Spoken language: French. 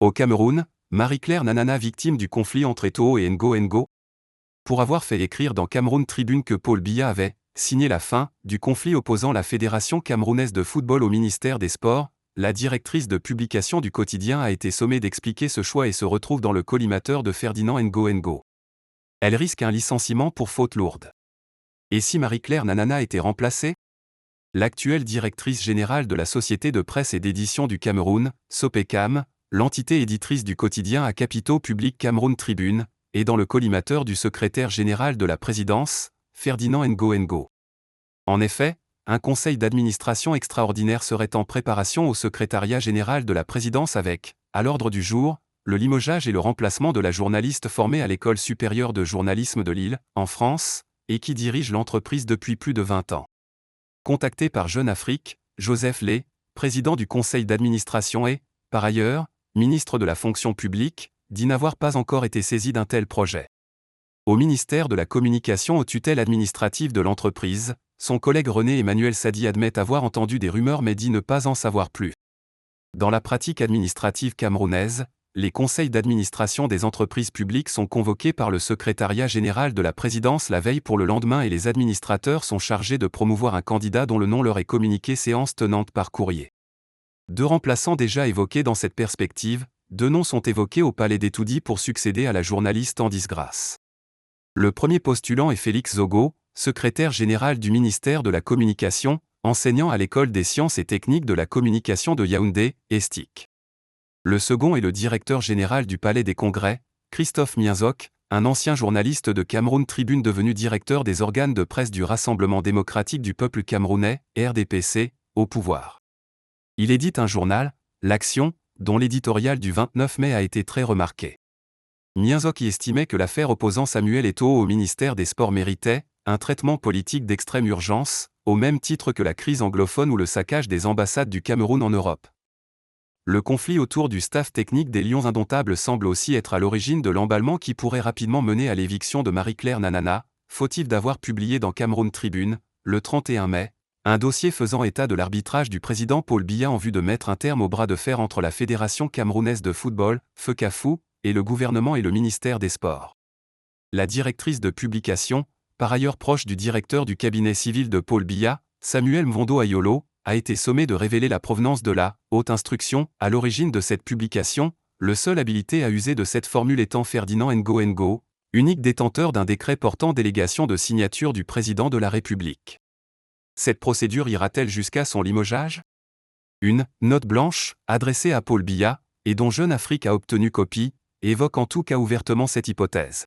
Au Cameroun, Marie-Claire Nanana victime du conflit entre Eto'o et Ngo. Pour avoir fait écrire dans Cameroun Tribune que Paul Biya avait signé la fin du conflit opposant la Fédération camerounaise de football au ministère des Sports, la directrice de publication du quotidien a été sommée d'expliquer ce choix et se retrouve dans le collimateur de Ferdinand Ngo. Elle risque un licenciement pour faute lourde. Et si Marie-Claire Nanana était remplacée? L'actuelle directrice générale de la Société de presse et d'édition du Cameroun, Sopecam, l'entité éditrice du quotidien à capitaux publics Cameroun Tribune, est dans le collimateur du secrétaire général de la présidence, Ferdinand Ngo. En effet, un conseil d'administration extraordinaire serait en préparation au secrétariat général de la présidence avec, à l'ordre du jour, le limogeage et le remplacement de la journaliste formée à l'École supérieure de journalisme de Lille, en France, et qui dirige l'entreprise depuis plus de 20 ans. Contacté par Jeune Afrique, Joseph Lay, président du conseil d'administration et, par ailleurs, ministre de la fonction publique, dit n'avoir pas encore été saisi d'un tel projet. Au ministère de la Communication aux tutelles administratives de l'entreprise, son collègue René-Emmanuel Sadi admet avoir entendu des rumeurs mais dit ne pas en savoir plus. Dans la pratique administrative camerounaise, les conseils d'administration des entreprises publiques sont convoqués par le secrétariat général de la présidence la veille pour le lendemain et les administrateurs sont chargés de promouvoir un candidat dont le nom leur est communiqué séance tenante par courrier. 2 remplaçants déjà évoqués dans cette perspective, 2 noms sont évoqués au Palais d'Etoudi pour succéder à la journaliste en disgrâce. Le premier postulant est Félix Zogo, secrétaire général du ministère de la Communication, enseignant à l'École des sciences et techniques de la communication de Yaoundé, ESTIC. Le second est le directeur général du Palais des Congrès, Christophe Mienzok, un ancien journaliste de Cameroun Tribune devenu directeur des organes de presse du Rassemblement démocratique du peuple camerounais, RDPC, au pouvoir. Il édite un journal, L'Action, dont l'éditorial du 29 mai a été très remarqué. Mienzok y estimait que l'affaire opposant Samuel Eto'o au ministère des Sports méritait un traitement politique d'extrême urgence, au même titre que la crise anglophone ou le saccage des ambassades du Cameroun en Europe. Le conflit autour du staff technique des Lions indomptables semble aussi être à l'origine de l'emballement qui pourrait rapidement mener à l'éviction de Marie-Claire Nanana, fautive d'avoir publié dans Cameroun Tribune, le 31 mai, un dossier faisant état de l'arbitrage du président Paul Biya en vue de mettre un terme au bras de fer entre la Fédération camerounaise de football, FECAFOOT, et le gouvernement et le ministère des Sports. La directrice de publication, par ailleurs proche du directeur du cabinet civil de Paul Biya, Samuel Mvondo Ayolo, a été sommé de révéler la provenance de la « haute instruction » à l'origine de cette publication, le seul habilité à user de cette formule étant Ferdinand Ngo, unique détenteur d'un décret portant délégation de signature du président de la République. Cette procédure ira-t-elle jusqu'à son limogeage? Une note blanche, adressée à Paul Biya, et dont Jeune Afrique a obtenu copie, évoque en tout cas ouvertement cette hypothèse.